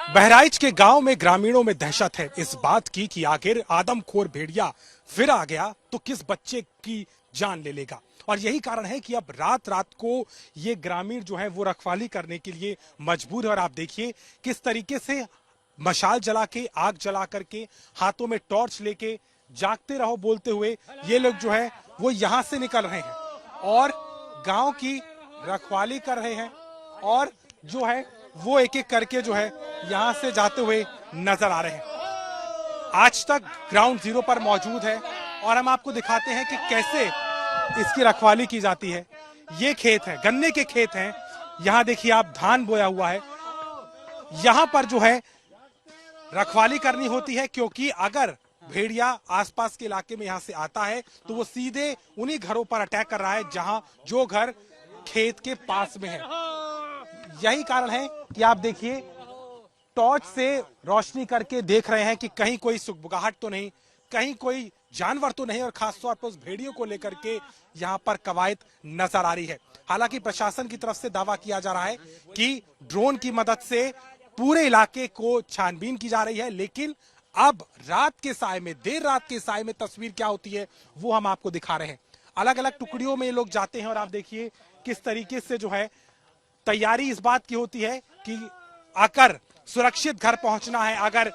बहराइच के गांव में ग्रामीणों में दहशत है इस बात की कि आखिर आदमखोर भेड़िया फिर आ गया तो किस बच्चे की जान ले लेगा। और यही कारण है कि अब रात रात को ये ग्रामीण जो है वो रखवाली करने के लिए मजबूर है। और आप देखिए किस तरीके से मशाल जला के, आग जला करके, हाथों में टॉर्च लेके, जागते रहो बोलते हुए ये लोग जो है वो यहां से निकल रहे हैं और गांव की रखवाली कर रहे हैं। और जो है वो एक एक करके जो है यहां से जाते हुए नजर आ रहे हैं। आज तक ग्राउंड जीरो पर मौजूद है और हम आपको दिखाते हैं कि कैसे इसकी रखवाली की जाती है। ये खेत है, गन्ने के खेत हैं। यहां देखिए आप, धान बोया हुआ है। यहां पर जो है रखवाली करनी होती है क्योंकि अगर भेड़िया आसपास के इलाके में यहां से आता है तो वो सीधे उन्हीं घरों पर अटैक कर रहा है जहां जो घर खेत के पास में है। यही कारण है कि आप देखिए टॉर्च से रोशनी करके देख रहे हैं कि कहीं कोई सुगबुगाहट तो नहीं, कहीं कोई जानवर तो नहीं, और खासतौर पर उस भेड़ियों को लेकर के यहां पर कवायद नजर आ रही है। हालांकि प्रशासन की तरफ से दावा किया जा रहा है कि ड्रोन की मदद से पूरे इलाके को छानबीन की जा रही है, लेकिन अब रात के साय में, देर रात के साय में तस्वीर क्या होती है वो हम आपको दिखा रहे हैं। अलग अलग टुकड़ियों में ये लोग जाते हैं और आप देखिए किस तरीके से जो है तैयारी इस बात की होती है कि आकर सुरक्षित घर पहुंचना है। अगर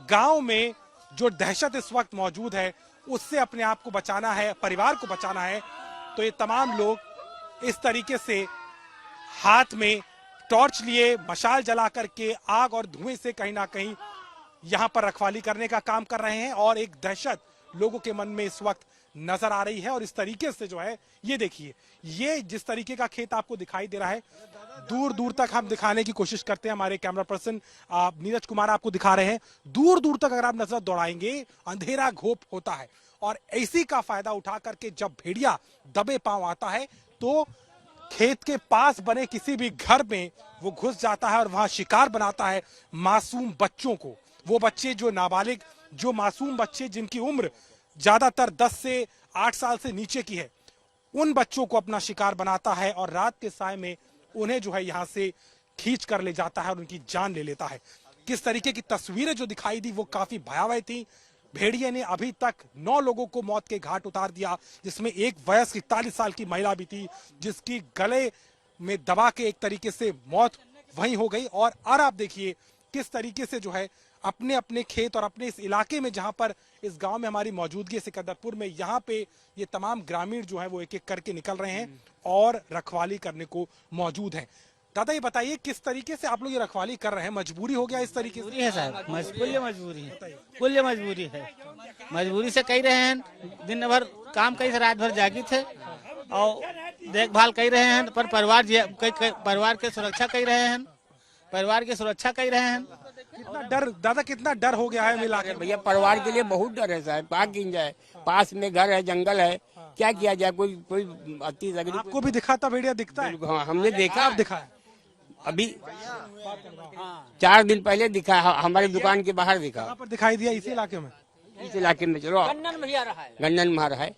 गांव में जो दहशत इस वक्त मौजूद है उससे अपने आप को बचाना है, परिवार को बचाना है, तो ये तमाम लोग इस तरीके से हाथ में टॉर्च लिए, मशाल जला करके, आग और धुएं से कहीं ना कहीं यहां पर रखवाली करने का काम कर रहे हैं। और एक दहशत लोगों के मन में इस वक्त नजर आ रही है। और इस तरीके से जो है ये देखिए, ये जिस तरीके का खेत आपको दिखाई दे रहा है, दूर दूर तक हम दिखाने की कोशिश करते हैं। हमारे कैमरा पर्सन नीरज कुमार आपको दिखा रहे हैं। दूर दूर तक अगर आप नजर दौड़ाएंगे अंधेरा घोप होता है। और इसी का फायदा उठा करके जब भेड़िया दबे पांव आता है तो खेत के पास बने किसी भी घर में वो घुस जाता है और वहां शिकार बनाता है मासूम बच्चों को। वो बच्चे जो नाबालिग, जो मासूम बच्चे जिनकी उम्र ज्यादातर 10 से 8 साल से नीचे की है, उन बच्चों को अपना शिकार बनाता है और रात के साय में उन्हें जो है यहां से खींच कर ले जाता है और उनकी जान ले लेता है। किस तरीके की तस्वीरें जो दिखाई दी वो काफी भयावह थी। भेड़िए ने अभी तक 9 लोगों को मौत के घाट उतार दिया, जिसमें एक वयस्क 41 साल की महिला भी थी जिसकी गले में दबा के एक तरीके से मौत वहीं हो गई। और आप देखिए किस तरीके से जो है अपने अपने खेत और अपने इस इलाके में, जहां पर इस गांव में हमारी मौजूदगी है सिकंदरपुर में, यहाँ पे ये तमाम ग्रामीण जो है वो एक एक करके निकल रहे हैं और रखवाली करने को मौजूद हैं। दादा ये बताइए किस तरीके से आप लोग ये रखवाली कर रहे हैं? मजबूरी हो गया इस तरीके से? है साहब, कुल मजबूरी है। मजबूरी से कह रहे हैं, दिन भर काम कई से रात भर जागी थे और देखभाल कर रहे हैं, पर परिवार के सुरक्षा कर रहे हैं, परिवार की सुरक्षा कर रहे हैं। कितना डर दादा, कितना डर हो गया है इलाके में? भैया परिवार के लिए बहुत डर है साहब। पाक गिन जाए, पास में घर है, जंगल है, क्या किया जाए? कोई अति तकलीफ। आपको भी दिखा था भेड़िया? दिखता है? हाँ, हमने देखा। आप दिखा है? अभी 4 दिन पहले दिखा, हमारी दुकान के बाहर दिखा। कहाँ पर दिखाई दिया? इसी इलाके में? इस इलाके में चलो, गन्नन में आ रहा है।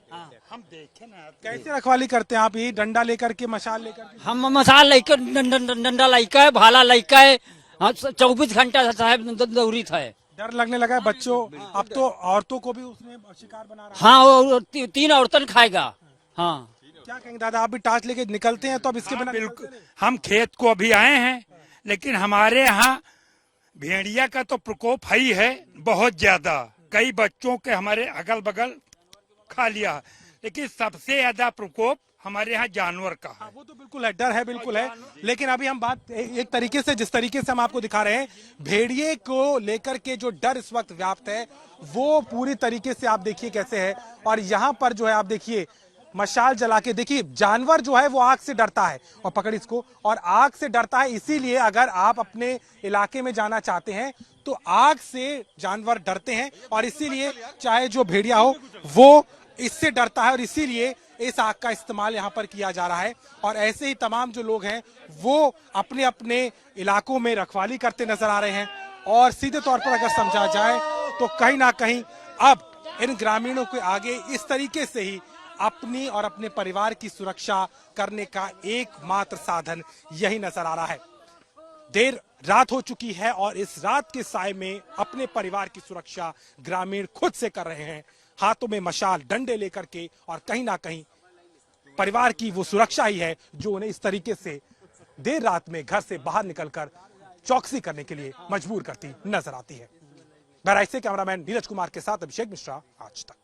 हम देखे ना कैसे रखवाली करते हैं आप? ये डंडा लेकर के, मशाल लेकर के? हम मसाल लेकर, डंडा लेकर है, भाला लेकर है, 24 घंटा साहब दौड़ी था। डर लगने लगा है बच्चों, अब तो औरतों को भी उसने शिकार बना रहा है। हाँ, वो 3 औरतन खाएगा। हाँ, क्या कहेंगे दादा, आप भी टार्च लेके निकलते हैं तो अब इसके बिना? बिल्कुल, हम खेत को अभी आए हैं, लेकिन हमारे यहाँ भेड़िया का तो प्रकोप ही है बहुत ज्यादा। कई बच्चों के हमारे अगल बगल खा लिया, लेकिन सबसे ज्यादा प्रकोप हमारे यहाँ जानवर का है। वो तो बिल्कुल है, डर है, बिल्कुल है। लेकिन अभी हम बात एक तरीके से, जिस तरीके से हम आपको दिखा रहे हैं, भेड़िए को लेकर के जो डर इस वक्त व्याप्त है वो पूरी तरीके से आप देखिए कैसे है। और यहाँ पर जो है आप देखिए मशाल जला के, देखिए जानवर जो है वो आग से डरता है, और पकड़ इसको, और आग से डरता है। इसीलिए अगर आप अपने इलाके में जाना चाहते हैं तो आग से जानवर डरते हैं, और इसीलिए चाहे जो भेड़िया हो वो इससे डरता है, और इसीलिए इस आग का इस्तेमाल यहाँ पर किया जा रहा है। और ऐसे ही तमाम जो लोग हैं वो अपने अपने इलाकों में रखवाली करते नजर आ रहे हैं। और सीधे तौर पर अगर समझा जाए तो कहीं ना कहीं अब इन ग्रामीणों के आगे इस तरीके से ही अपनी और अपने परिवार की सुरक्षा करने का एकमात्र साधन यही नजर आ रहा है। देर रात हो चुकी है और इस रात के साए में अपने परिवार की सुरक्षा ग्रामीण खुद से कर रहे हैं, हाथों में मशाल डंडे लेकर के, और कहीं ना कहीं परिवार की वो सुरक्षा ही है जो उन्हें इस तरीके से देर रात में घर से बाहर निकलकर चौकसी करने के लिए मजबूर करती नजर आती है। बहराइच से कैमरामैन नीरज कुमार के साथ अभिषेक मिश्रा, आज तक।